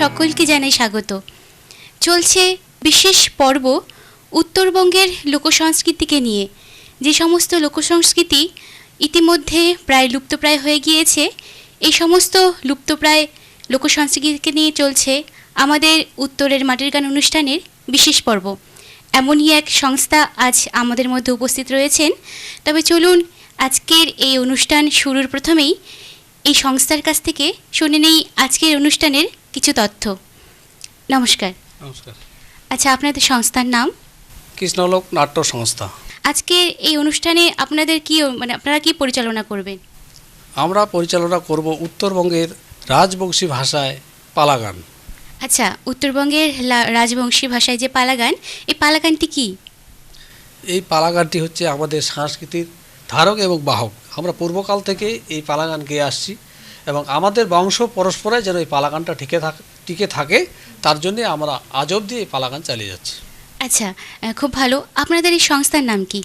সকলকে জানাই স্বাগত। চলছে বিশেষ পর্ব উত্তরবঙ্গের লোকসংস্কৃতিকে নিয়ে। যে সমস্ত লোকসংস্কৃতি ইতিমধ্যে প্রায় লুপ্তপ্রায় হয়ে গিয়েছে, এই সমস্ত লুপ্তপ্রায় লোকসংস্কৃতিকে নিয়ে চলছে আমাদের উত্তরের মাটির গান অনুষ্ঠানের বিশেষ পর্ব। এমনই এক সংস্থা আজ আমাদের মধ্যে উপস্থিত রয়েছেন। তবে চলুন আজকের এই অনুষ্ঠান শুরুর প্রথমেই এই সংস্থার কাছ থেকে শুনে নেই আজকের অনুষ্ঠানের কিছু তথ্য। নমস্কার। নমস্কার। আচ্ছা, আপনাদের সংস্থার নাম? কৃষ্ণলোক নাট্য সংস্থা। আজকের এই অনুষ্ঠানে আপনাদের আপনারা কি পরিচালনা করবেন? আমরা পরিচালনা করব উত্তরবঙ্গের রাজবংশী ভাষায় পালা গান। আচ্ছা, উত্তরবঙ্গের রাজবংশী ভাষায় যে পালা গান, এই পালা গানটি কি? এই পালা গানটি হচ্ছে আমাদের সংস্কৃতির ধারক এবং বাহক। আমরা পূর্বকাল থেকে এই পালা গান গেয়ে আসছি এবং আমাদের বংশ পরস্পরে যেন এই পালা গানটা টিকে থাকে, তার জন্যে আমরা আজ অবধি এই পালা গান চালিয়ে যাচ্ছি। আচ্ছা, খুব ভালো। আপনাদের এই সংস্থার নাম কি?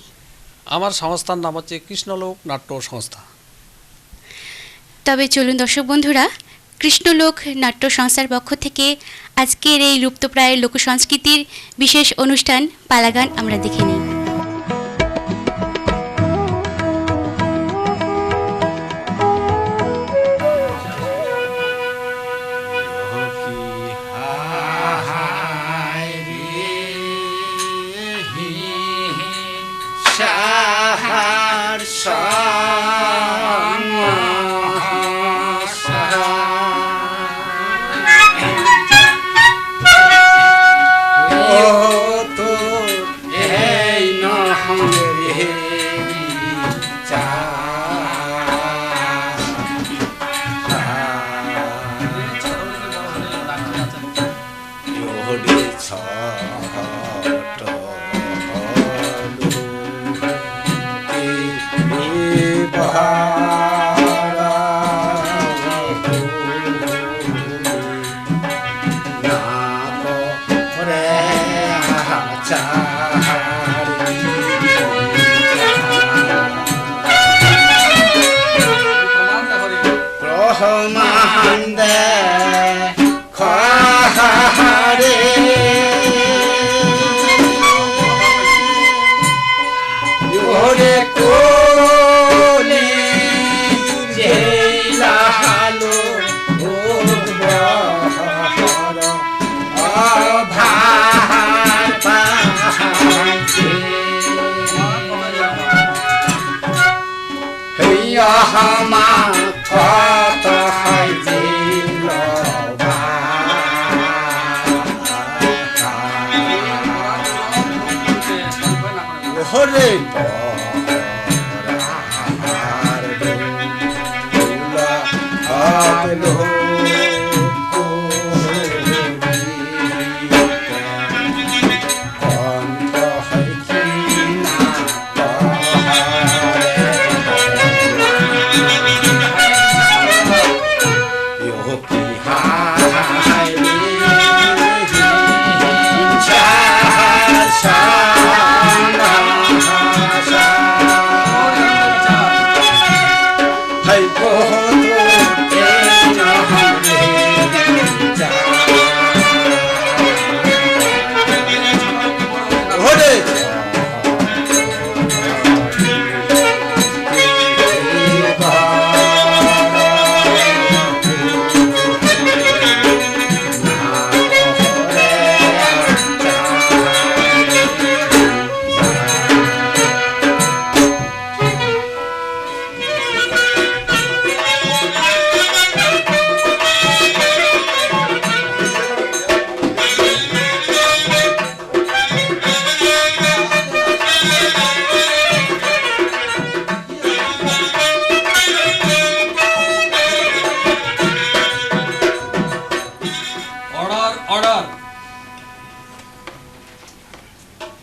আমার সংস্থার নাম হচ্ছে কৃষ্ণলোক নাট্য সংস্থা। তবে চলুন দর্শক বন্ধুরা, কৃষ্ণলোক নাট্য সংস্থার পক্ষ থেকে আজকের এই লুপ্তপ্রায় লোকসংস্কৃতির বিশেষ অনুষ্ঠান পালা গান আমরা দেখে নিই।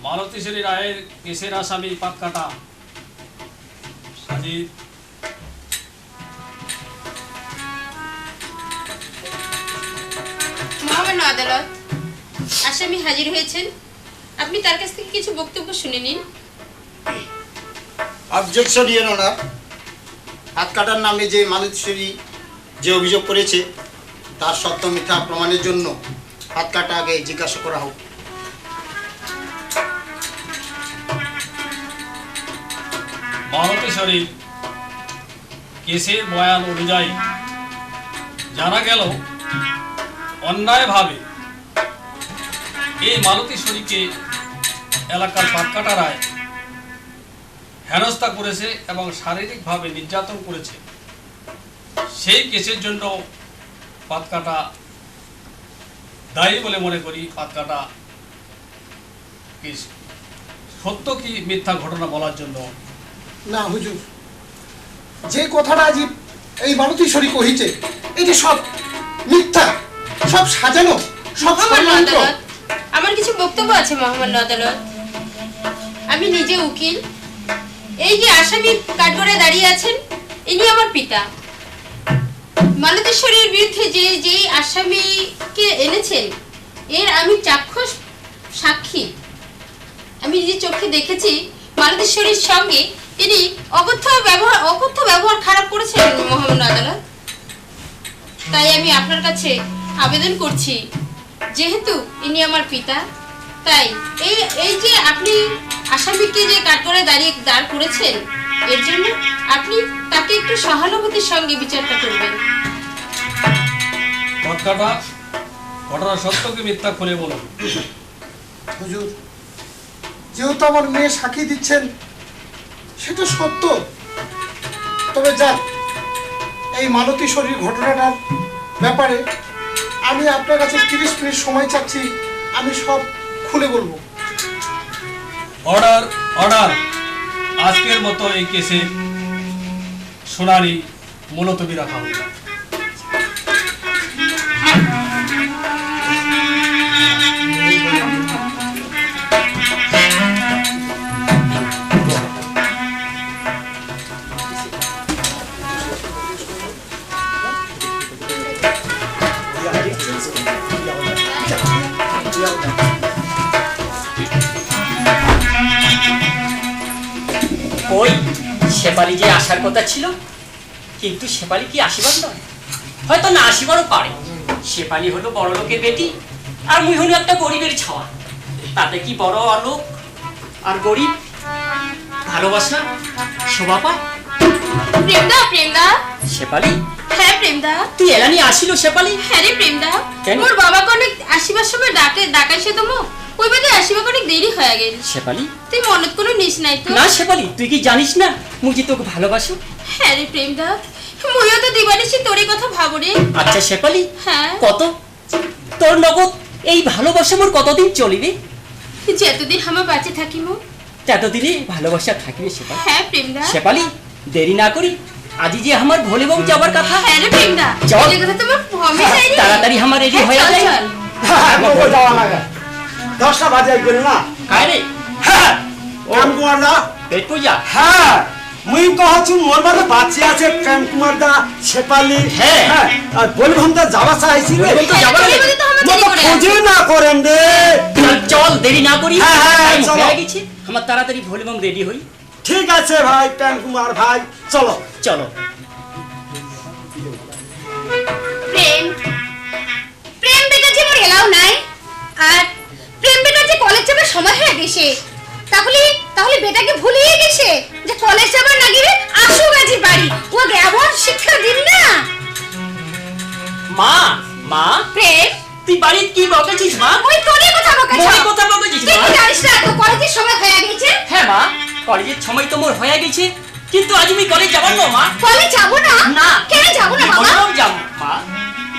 মালতীশ্বরী রায়ের কেসের আসামি পাক্কাটা সাজিদ। মহামান্য আদালত, আসামি হাজির হয়েছেন। আপনি তার কাছ থেকে কিছু বক্তব্য শুনে নিন। অবজেকশন ইওর অনার, হাত কাটার নামে যে মালতীশ্বরী যে অভিযোগ করেছে তার সত্য মিথ্যা প্রমাণের জন্য পাতকাটা আগে জিজ্ঞাসা করা হোক। মালতেশ্বরী কেসের বয়ান অনুযায়ী জানা গেল অন্যায়ভাবে এই মালতেশ্বরীকে এলাকার পাটকাটারায় হেনস্থা করেছে এবং শারীরিকভাবে নির্যাতন করেছে। সেই কেসের জন্য পাটকাটা দায়ী বলে মনে করি। পাটকাটা কি সত্য কি মিথ্যা ঘটনা বলার জন্য। না হুজুর, যে কথাটা আজ এই মালতীশ্বরী কহিছে এটি সব মিথ্যা, সব সাজানো, সব মহামান্য ষড়যন্ত্র। আদালত, আমার কিছু বক্তব্য আছে মহামান্য আদালত। আমি নিজে উকিল। এই যে আসামি কাঠগড়ায় দাঁড়িয়ে আছেন, ইনি আমার পিতা। মালতীশ্বরীর বিরুদ্ধে যে আসামিকে এনেছেন, এর আমি চাক্ষুষ সাক্ষী। আমি নিজে চোখে দেখেছি মালতীশ্বরীর সঙ্গে তিনি অকথ্য ব্যবহার খারাপ করেছেন মহামান্য আদালত। তাই আমি আপনার কাছে আবেদন করছি, যেহেতু ইনি আমার পিতা, তাই এই যে আপনি আসামিকে যে কাঠগড়ায় দাঁড় করেছেন, এর জন্য আপনি তাকে একটু সহানুভূতির সঙ্গে বিচারটা করবেন। পাটকাটা ঘটনা সত্য কি মিথ্যা খুলে বলুন। হুজুর, যেহেতু আমার মেয়ে সাক্ষী দিচ্ছেন সেটা সত্য, তবে যাক, এই মালতীশ্বরীর ঘটনাটার ব্যাপারে আমি আপনার কাছে 30 মিনিট সময় চাচ্ছি, আমি সব খুলে বলবো। Order order. আজকের মতো এই কেসে শুনানি মুলতবি রাখা হলো। ওই শেফালি যে আসার কথা ছিল, কিন্তু শেফালি কি আসিবার নয়, হয়তো না আসিবারও পারে। শেফালি হলো বড় লোকের বেটি, আর মুই হলো একটা গরিবের ছাওয়া। তাতে কি বড় লোক আর গরিব ভালোবাসা শোভা পায়? প্রেমদা শেফালি, হ্যাঁ প্রেমদা, তুই এলানি আসিল শেফালি? হ্যাঁ রে প্রেমদা, কেন? মোর বাবাকে অনেক আসিবার সময় ডাকাইছে তো মো, ওই বাদে আসিবার অনেক দেরি হয়ে গেল। শেফালি, তুই মনত কোনো নিস নাই তো? না শেফালি, তুই কি জানিস না মুই যে তোকে ভালোবাসো? হ্যাঁ রে প্রেমদা, মুইও তো দিবানিছি তোর এই কথা ভাবো রে। আচ্ছা শেফালি, হ্যাঁ, কত তোর নগদ এই ভালোবাসা মোর কতদিন চলিবে? যতদিন আমার বাঁচে থাকি মো, ততদিনে ভালোবাসা থাকবে শেফালি। হ্যাঁ প্রেমদা, শেফালি, দেরি না করি, আজি যে আমার ভোলে বউ যাবার কথা, হ্যাঁ রে প্রেমদা, চল। এই কথা তোমার ভ্রমে যাই রে। তাড়াতাড়ি আমার রেডি হয়ে চল, যায়। চল। যাওয়া লাগে 10টা বাজে গেল না। কায় রে? হ্যাঁ প্রেম কুমার দা, পেট পূজা? হ্যাঁ মুই কহছু মোর বাদে বাঁচি আছে প্রেম কুমার দা, শেফালি, হ্যাঁ। হ্যাঁ আর বলবম দা যাওয়া চাইছি রে, বলবম তো যাবার হ্যাঁ, লাগে। তো আমার মোর দেরি তো করে খোঁজে না করেন রে। চল দেরি না করি, হ্যাঁ, হ্যাঁ, টাইম চলো। হয়ে গেছে, আমার তাড়াতাড়ি ভোলে বউ রেডি হই। ঠিক আছে ভাই প্রেম কুমার ভাই, চলো। চলো। প্রেম প্রেম বেটা যে মোর এলাও নাই, আর প্রেম বেটা যে কলেজ যাবার সময় হয়ে গেছে, তাহলে বেটাকে ভুলিয়ে গেছে যে কলেজ যাবার লাগিবে আসুক আজি বাড়ি, ও এমন শিক্ষা দিন না। মা, মা, প্রেম, তুই বাড়িতে কি বকেছিস মা? ওই তোরই কথা বকাছ। মোর কথা বকেছিস তুই মা? কি জানিস না তো কলেজের সময় হয়ে গেছে? হ্যাঁ মা, কলেজের সময় তো মোর হয়ে গেছে, কিন্তু আজ আমি কলেজ যাবার না মা। কলেজ যাব না? না। কেন যাব না বাবা? বললাম যাব মা।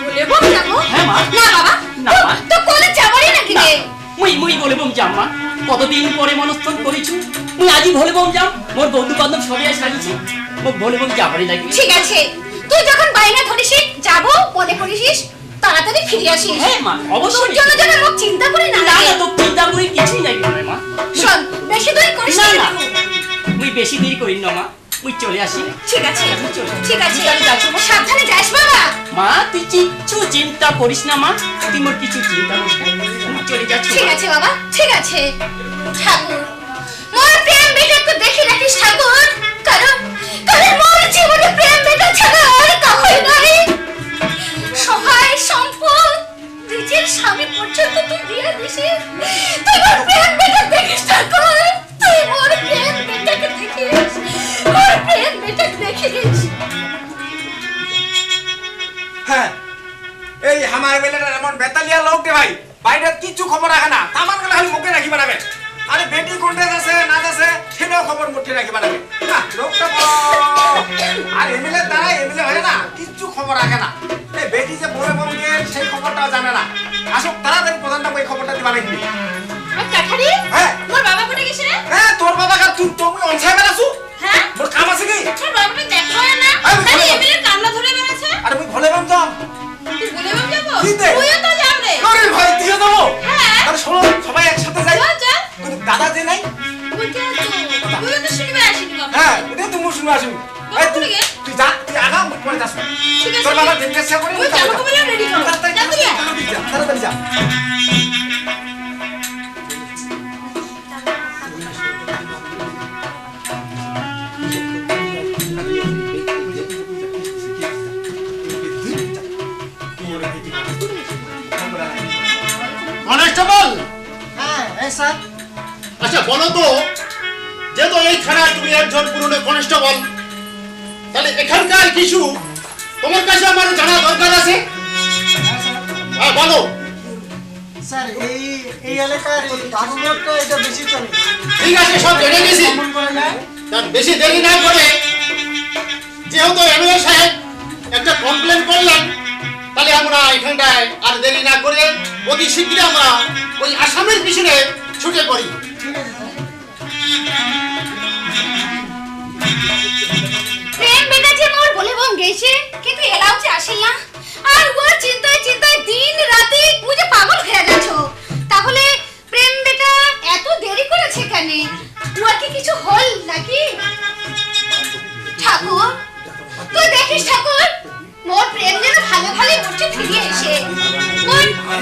বলে বল যাব? হ্যাঁ, মা। না বাবা, না, মা। তো কলেজ যাবারই নাকি না, রে? মুই বলে বম যাম মা। কতদিন পরে মনস্থন করেছু, মুই আজি ভোলে বম যাম। মোর বন্ধু বান্ধব সবাই সাজিছে, মোক ভোলে বম যাবারই লাগবে। ঠিক আছে, তুই যখন বাইনা ধরিস যাব মনে করিস, তাড়াতাড়ি ফিরে আসিস। হ্যাঁ মা, অবশ্যই। তোর জন্য যেন মুখ চিন্তা করি না না লাগে। না, তো চিন্তা করি কিছুই নাই মা। শোন, বেশি দেরি করিস না না। না, মুই বেশি দেরি করি না মা, মুই চলে আসি। ঠিক আছে, ঠিক আছে, তাহলে যাচ্ছ মা? সাবধানে যাস বাবা। মা তুই কিচ্ছু চিন্তা করিস না মা, তুই মোর কিছু চিন্তা করিস না, আমি চলে যাচ্ছি। ঠিক আছে বাবা, ঠিক আছে। ঠাকুর, মোর প্রেম বেটাকে দেখে রাখিস ঠাকুর, কারণ মোর জীবনে প্রেম বেটা ছাড়া আর কাউই নাই। সহায় স্বামী পর্যন্ত তুই দিয়ে দিছিস, তুই মোর প্রেম বেটা দেখিস ঠাকুর, তুই মোর প্রেম বেটাকে দেখিস, মোর প্রেম বেটাকে দেখিস। হ্যাঁ, এই আমার বেলাটা এমন বেতালিয়া লোক রে ভাই, বাইরে কিছু খবর রাখে না, তামান গেলে খালি মুখে রাখি বানাবে। আরে বেটি কোনটা আছে না আছে সেটাও খবর মুঠে রাখি বানাবে না, লোকটা আর এমএলএ দ্বারা এমএলএ হয় না, কিছু খবর রাখে না। এই বেটি যে বলে বলবে সেই খবরটাও জানে না। আসো তাড়াতাড়ি প্রধানটা ওই খবরটা দিবা নাকি? কাঠারি, হ্যাঁ মোর বাবা কোটে গেছে রে? হ্যাঁ, তোর বাবা কার তুই তুমি অনসাই বেড়াছু? হ্যাঁ, মোর কাম আছে কি? তোর বাবাটা দেখো না, খালি এমএলএ কামলা ধরে বেড়াচ্ছে। আরে মুই ভুলে গেলাম তো। তুই বলে বাম যাবো? দিতে? তুইও তো যাও রে। আরে ভাই দিয়ে দেবো। হ্যাঁ। আরে শোনো সবাই একসাথে যাই। চল চল। কিন্তু দাদা যে নাই। তুই তো শুনবে আসিনি বাবা। হ্যাঁ, এটা তুমি শুনে আসবি। এই তুই কোথায়? তুই যা, তুই আগা মুখ পরে যাস। ঠিক আছে। তোর বাবা জিজ্ঞাসা করে ওই জামা কাপড় রেডি করো। তাড়াতাড়ি যা তুই যা। তাড়াতাড়ি যা। কনস্টেবল, হ্যাঁ হ্যাঁ স্যার। আচ্ছা বলো তো, যেহেতু এই থানায় তুমি একজন পুরনো কনস্টেবল, তাহলে এখানকার কিছু তোমার কাছে আমার জানা দরকার আছে। হ্যাঁ বলো। স্যার এই এই এলাকার এই কাগজটা এটা বেশি চলে। ঠিক আছে, সব জেনে গেছি। কেমন করা যায়? তার বেশি দেরি না করে, যেহেতু এমএলএ সাহেব একটা কমপ্লেন করলেন, তাহলে আমরা এখানটায় আর দেরি না করে অতি শীঘ্রই আমরা ওই আসামের পিছনে ছুটে পড়ি। প্রেম বেটা যে মোর বলে বম গেছে, কিন্তু এলাও যে আসেল না। আর ওর চিন্তায় চিন্তায় দিন রাতে মুঝে পাগল হয়ে গেছো। তাহলে প্রেম বেটা এত দেরি করেছে কেন? ওর কি কিছু হল নাকি? ঠাকুর, তুই দেখিস ঠাকুর, মোর প্রেম যেন ভালো ভালো উঠে ফিরে এসে,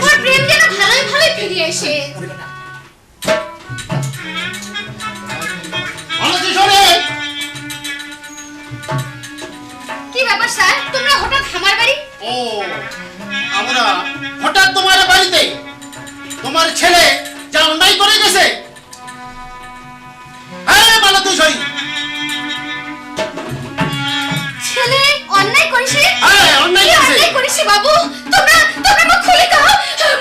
মোর প্রেম যেন ভালোই ভালোই ফিরে এসে। অনতি শোনে, কি ব্যাপার স্যার, তোমরা হঠাৎ আমার বাড়ি? ও আমরা হঠাৎ তোমার বাড়িতে তোমার ছেলে যা অন্যায় করে গেছে। হ্যাঁ বলো তুই সই। ছেলে অন্যায় করেছে? হ্যাঁ, অন্যায় কি করেছে। অন্যায় করেছে বাবু? তোমরা তোমরা মুখ খুলে দাও,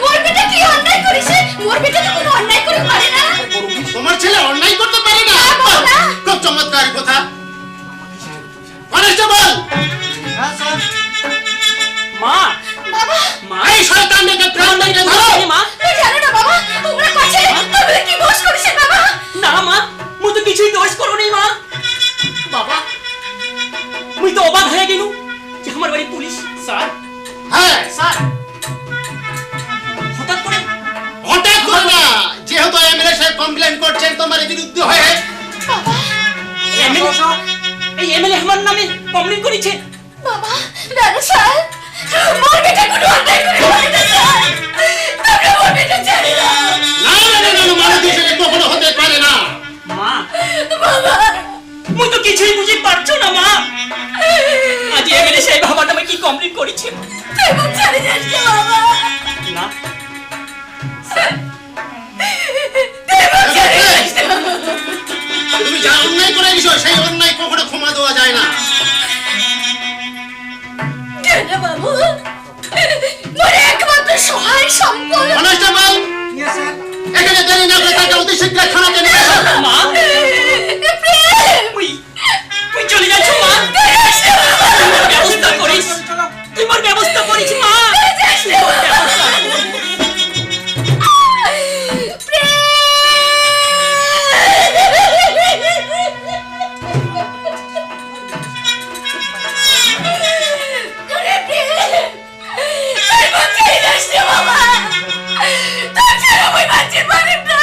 মোর বেটা কি অন্যায় করেছে? মোর বেটা তো কোনো অন্যায় করে পারে না। তোমার ছেলে অন্যায় করতে পারে না? না। খুব চমৎকার কথা। কনস্টেবল, হ্যাঁ স্যার। মা, বাবা, মা, এই শয়তানটাকে প্রাণটাকে ধরো। মা, তুই জানো না বাবা, তোমরা কাছে তোমরা কি দোষ করেছে বাবা? না মা, মুই তো কিছুই দোষ করোনি মা। বাবা, মুই তো অবাক হয়ে গেলু যে আমার বাড়ি পুলিশ স্যার। হ্যাঁ স্যার, হঠাৎ করে হঠাৎ করে না, যেহেতু এমএলএ সাহেব কমপ্লেন করছেন তোমার বিরুদ্ধে হয়ে। এই এমএলএ আমার নামে কমপ্লেন করেছে। বাবা, দাদা স্যার, মোর বেটা কোনো অন্যায় করে পারে না স্যার। তোমরা মোর বেটা ছেড়ে দাও। না না না না, মানবী সেটা কখনো হতে পারে না। মা, বাবা, মুই তো কিছুই বুঝি পারছো না মা। আজ এমএলএ সাহেব আমার নামে কি কমপ্লেন করেছে? তুই মুখ ছেড়ে যাস না বাবা। না, তুই মুখ ছেড়ে যাস না। তুমি যা অন্যায় করে গেছো সেই অন্যায় কখনো ক্ষমা দেওয়া যায় না। কেন বাবু? মোর একমাত্র সহায় সম্পদ। কনস্টেবল, ইয়ে স্যার। এখানে দেরি না করে তাকে অতি শীঘ্র থানাতে নিয়ে এসো। মা, প্রেম, মুই মুই চলে যাচ্ছ মা। ব্যবস্থা করিস, তুই মোর ব্যবস্থা করিস মা। ব্যবস্থা কর। বাবা, তোর ছাড়া আমি বাঁচতে পারি না।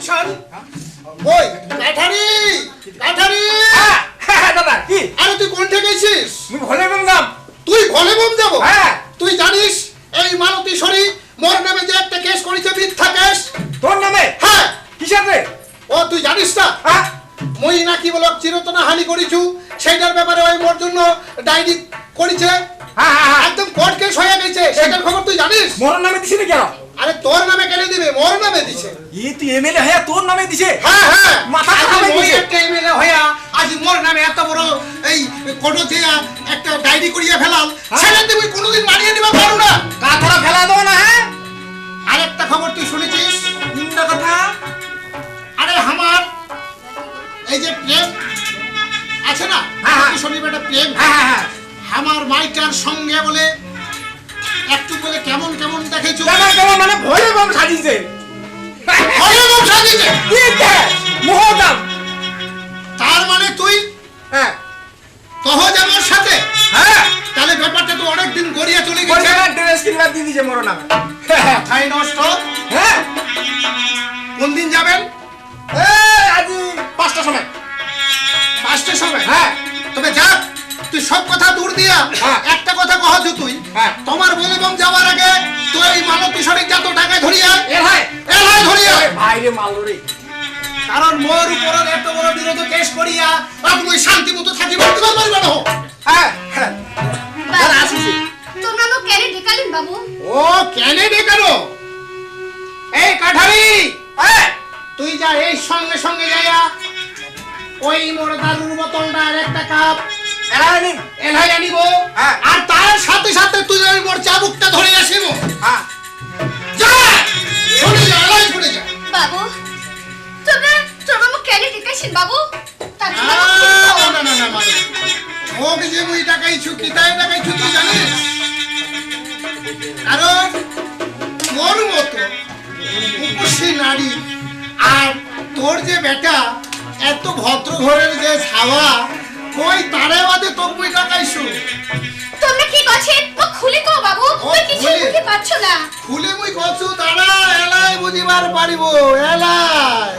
শুনছেন? ওই কাঠারি, কাঠারি, হ্যাঁ, হ্যাঁ, দাদা কি আরে তুই কোন থেকে গেছিস? আমি ভোলে বললাম। তুই ভোলে বম যাবো? হ্যাঁ। তুই জানিস এই মালতীশ্বরী মোর নামে যে একটা কেস করেছে, মিথ্যা কেস। তোর নামে? হ্যাঁ। কিসের রে? ও তুই জানিস না? হ্যাঁ। মই নাকি বলো চিরতনা হানি করিছু, সেইটার ব্যাপারে ওই মোর জন্য ডায়েরি করেছে। হ্যাঁ, হ্যাঁ, হ্যাঁ। একদম কোর্ট কেস হয়ে গেছে, সেটার খবর তুই জানিস? মোর নামে দিছি না কেন? আরে তোর নামে কেন দিবে? মোর নামে দিছে। ই তুই এমএলএ হয়ে তোর নামে দিছে? হ্যাঁ হ্যাঁ, মাথা আজ খারাপ হয়ে মই গেছে। একটা এমএলএ হইয়া আজ মোর নামে এত বড় এই কোর্টে দিয়া একটা ডায়েরি করিয়া ফেলাল, সেটা তুমি কোনোদিন মানিয়ে নিবা পারো না। কাতরা ফেলা দাও না। হ্যাঁ, আরেকটা খবর তুই শুনেছিস? তিনটা কথা। আরে আমার এই যে প্রেম আছে না, হ্যাঁ, হ্যাঁ। শনিবার একটা প্রেম, হ্যাঁ, হ্যাঁ, হ্যাঁ। আমার মাইটার সঙ্গে বলে একটু বলে কেমন কেমন দেখেছো। কেমন কেমন মানে ভোলে বম সাজিছে। ভোলে বম সাজিছে? কি দেখ মোহদাম। তার মানে তুই হ্যাঁ, তহজামের সাথে? হ্যাঁ। তাহলে ব্যাপারটা তো অনেকদিন গড়িয়া চলে গেছে। পরিবার ড্রেস কিনবার দিয়ে দিছে মোর নামে। তাই নষ্ট। হ্যাঁ। কোন দিন যাবেন? এই আজি 5টার সময়। 5টার সময়? হ্যাঁ। তবে যা, তুই সব কথা দূর দিয়া হ্যাঁ। একটা কথা কহছ তুই। হ্যাঁ। তোমার বলে বম যাওয়ার আগে তুই এই মালতীশ্বরী যত টাকা ধরিয়া এ ভাই, এলাই ধরিয়া, ভাইরে মাল রে। কারণ মোর উপর এত বড় বিরোধ কেস করিয়া আপনি শান্তি মতো থাকিব পারবে না। হ্যাঁ, হ্যাঁ। বাবু, আসিছি। তোমরা আমাকে কেন ডেকালেন বাবু? ও কেনে ডেকানো? এই কাঠারি, হ্যাঁ। তুই যা এই সঙ্গে সঙ্গে যাইয়া ওই মোর দারুর বোতলটা আর একটা কাপ এলানি। এলাই আনিব। হ্যাঁ। আর তার সাথে সাথে তুই ওই মোর চাবুকটা ধরে আসিব। হ্যাঁ। যা, ছুটে যা, এলাই ছুটে যা। বাবু, তোমরা আমাকে কেন ডেকাইছেন বাবু? তার জন্য না আমাকে কিছু বলো। না না না মানে ওকে যে মুই টাকাইছু কিতায় টাকাইছু তুই জানিস? কারণ তোর মতো উপসী নারী আর তোর যে বেটা এত ভদ্র ঘরের যে ছাওয়া, কই তারে বাদে তোকে মুই টাকাইছু। তোমরা কি করছেন? ও খুলে কও বাবু, ও তুই কিছু খুলে? বুঝতে পারছো না। খুলে মুই কছু দাঁড়া, এলাই বুঝিবার পারিব, এলাই।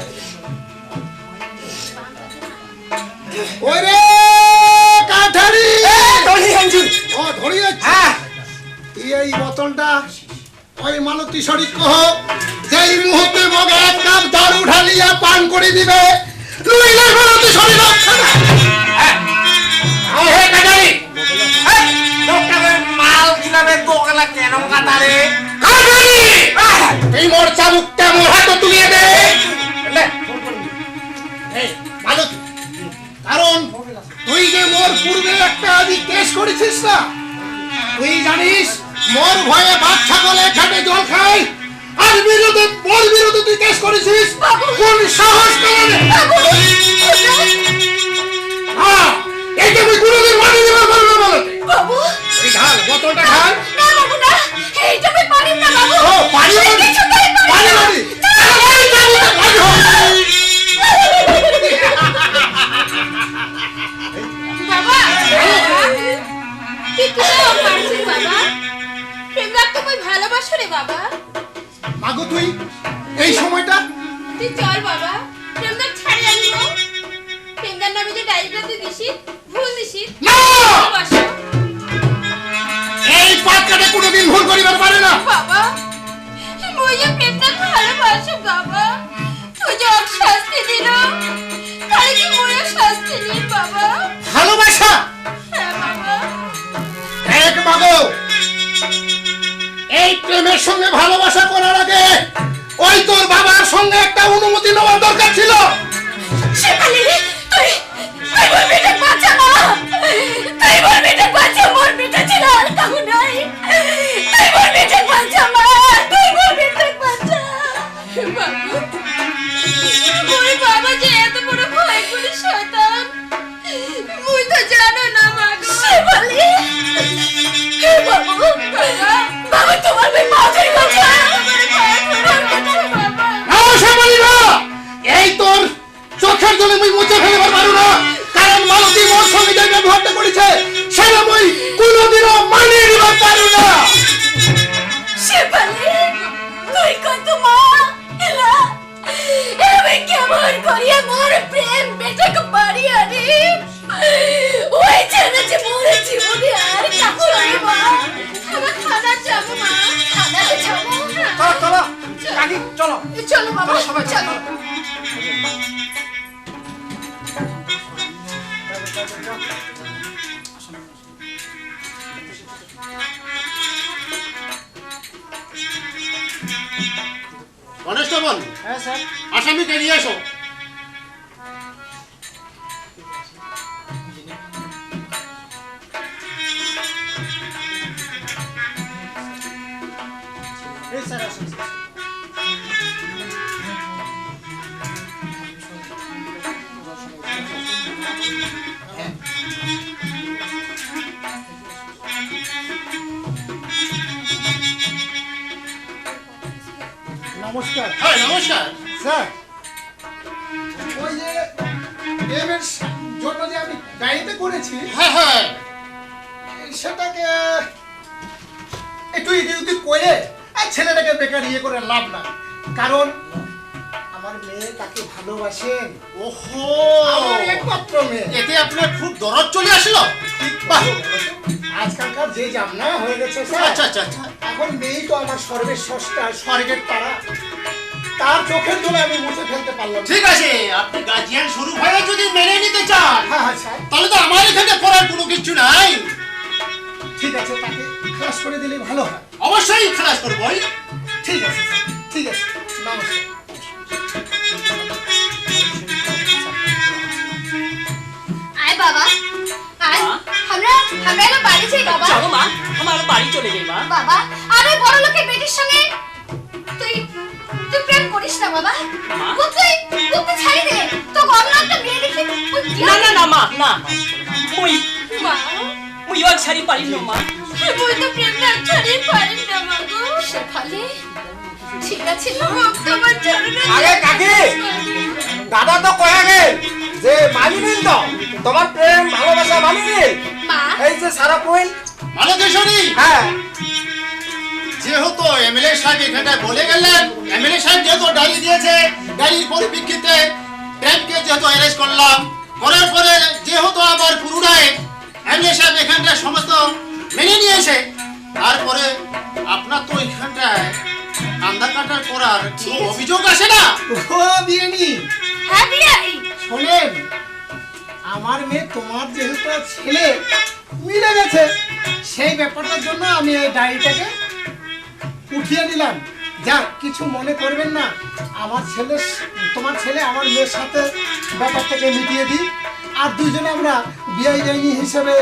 ওরে কাঠারি, ধরি হানছি। ও ধরি যাচ্ছে। হ্যাঁ। এই বোতলটা ওই মালতীশ্বরী কহ যেই মুহূর্তে মগে এক কাপ দারু ঢালিয়া পান করে দিবে, নইলে মালতীশ্বরী রক্ষা না। হ্যাঁ। আও হে কাটারি। এই দোকানে মাল কিনাবে দোকানে কেন কাটারে? কাঠারি, এই মোর চাবুকটা মোর হাতে তুলিয়ে দে। লে। এই মালতী, কারণ তুই যে মোর পূর্বে একটা আদি কেস করেছিস না, তুই জানিস মোর ভয়ে বাপ ছাগলে খেটে জল খাই, আর বিরোধে মোর বিরোধে তুই কেস করেছিস। কোন সাহস কারণে? হ্যাঁ, এইটা আমি কোনোদিন মানি নিতে পারবো না। বলো বাবু, এই ঢাল, বোতলটা ঢাল। না বাবু না, এইটা আমি পারি না বাবু। ও পারি না, কিছুতেই পারি পারি না। না। এই চাবুকটা পারি হোক। বাবা, তুই কোথাও পারছিস বাবা? প্রেমরাগ তো কই ভালোবাসো রে বাবা। মাগো তুই এই সময়টা তুই চল বাবা, প্রেমরাগ ছাড়ি আনিব। প্রেমরাগ নামে যে ডাইরিটা তুই দিছি, ভুল দিছি। না! ভালোবাসো এই পাতকাটা কোনোদিন ভুল করিবার পারে না। বাবা, মুই যে প্রেমরাগ ভালোবাসো বাবা। তুই যে ওকে শাস্তি দিল, তাহলে কি মুইও শাস্তি নিই বাবা? ভালোবাসা হ্যাঁ বাবা। এক মাগো, এই প্রেমের সঙ্গে ভালোবাসা করার আগে ওই তোর বাবার সঙ্গে একটা অনুমতি নেওয়ার দরকার ছিল। শেফালি, তুই মোর বেটা বাঁচা না। তুই মোর বেটা বাঁচা, মোর বেটা ছিল আর কাউ নাই। তুই মোর বেটা বাঁচা মা, তুই মোর বেটা বাঁচা। বাবু, ওই বাবা যে এত বড় ভয় করে শয়তান, মুই তো জানো না মাগো। শেফালি, বাবু, বাবা তোমার ভাই মাঝে বাঁচা। বাবা, না শ্যামালি না, এই তোর চোখের জলে মুই মুছে ফেলবার পারু না, কারণ মালতী মোর সঙ্গে যে ব্যবহারটা করেছে সেটা মুই কোনোদিনও মানিয়ে নিবার পারু না। শেফালি, তুই কত মা এলা এ চলো বাবা সবাই চলো। কনস্টেবল, হ্যাঁ স্যার। আসামিকে নিয়ে এসো। এই স্যার আসুন স্যার। নমস্কার হ্যাঁ নমস্কার। স্যার। ওই যে এর জন্য যে আমি ডায়েরিতে করেছি, হ্যাঁ হ্যাঁ, সেটাকে একটু ইডিউটি করে আর ছেলেটাকে বেকার ইয়ে করে লাভ না, কারণ আমার মেয়ে তাকে ভালোবাসেন। ওহো, আমার একমাত্র মেয়ে। এতে আপনার খুব দরদ চলে আসলো। বাহ, আজকালকার যে জামনা হয়ে গেছে স্যার, আচ্ছা আচ্ছা আচ্ছা, এখন মেয়েই তো আমার সর্বের সষ্টা, স্বর্গের তারা। তার চোখের জলে আমি মুছে ফেলতে পারলাম না। ঠিক আছে, আপনি গার্জিয়ান শুরু হয়ে যদি মেনে নিতে চান, হ্যাঁ হ্যাঁ স্যার, তাহলে তো আমার এখানে করার কোনো কিছু নাই। ঠিক আছে, তাকে খালাস করে দিলে ভালো হয়। অবশ্যই খালাস করবই। ঠিক আছে স্যার, ঠিক আছে, নমস্কার। আয় বাবা আয়, মা? আমরা এবার বাড়ি যাই বাবা। চলো মা, আমার বাড়ি চলে যাই মা। বাবা আর ওই বড় লোকের বেটির সঙ্গে তুই তুই প্রেম করিস না বাবা। মা? তুই ছাড়ি দে, তো অন্য একটা মেয়ে দেখে না না না মা, না মুই মা মুই আর ছাড়ি পারি না মা। তুই তো প্রেমটা ছাড়ি পারিস না মা গো। শেফালি ঠিক আছে তোমার চরণে আরে কাকি, দাদা তো কয়ে গেল যে মানি নিন তো, তোমার প্রেম ভালোবাসা মানি নিন। মা এই যে সারা কইল। মালকেশ্বরী, হ্যাঁ, যেহেতু এমএলএ সাহেব এখানটায় বলে গেলেন, এমএলএ সাহেব যেহেতু ডায়েরি দিয়েছে, ডায়েরির পরিপ্রেক্ষিতে প্রেমকে যেহেতু অ্যারেস্ট করলাম, করার পরে যেহেতু আবার পুরুনায় এমএলএ সাহেব এখানটায় সমস্ত মেনে নিয়েছে, তারপরে আপনার তো এখানটায় কান্দা কাটার করার কোনো অভিযোগ আসে না। ও বিয়ানি, হ্যাঁ বিয়াই শোনেন, আমার মেয়ে তোমার যেহেতু ছেলে মিলে গেছে, সেই ব্যাপারটার জন্য আমি এই ডায়েরিটাকে উঠিয়ে নিলাম। যাক, কিছু মনে করবেন না, আমার ছেলে, তোমার ছেলে আমার মেয়ের সাথে ব্যাপারটাকে মিটিয়ে দিই, আর দুজনে আমরা বিয়ে ডাইনি হিসেবে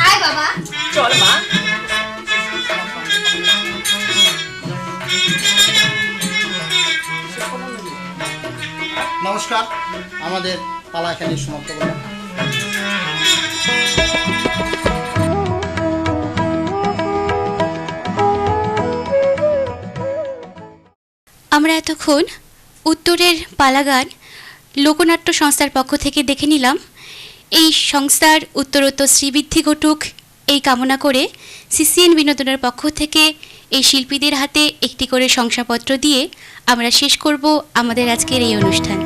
আয় বাবা। চল মা। নমস্কার, আমাদের পালা এখানে সমাপ্ত করলাম। আমরা এতক্ষণ উত্তরের পালাগান লোকনাট্য সংস্থার পক্ষ থেকে দেখে নিলাম। এই সংস্থার উত্তরোত্তর শ্রীবৃদ্ধি ঘটুক এই কামনা করে সিসিএন বিনোদনের পক্ষ থেকে এই শিল্পীদের হাতে একটি করে শংসাপত্র দিয়ে আমরা শেষ করব আমাদের আজকের এই অনুষ্ঠান।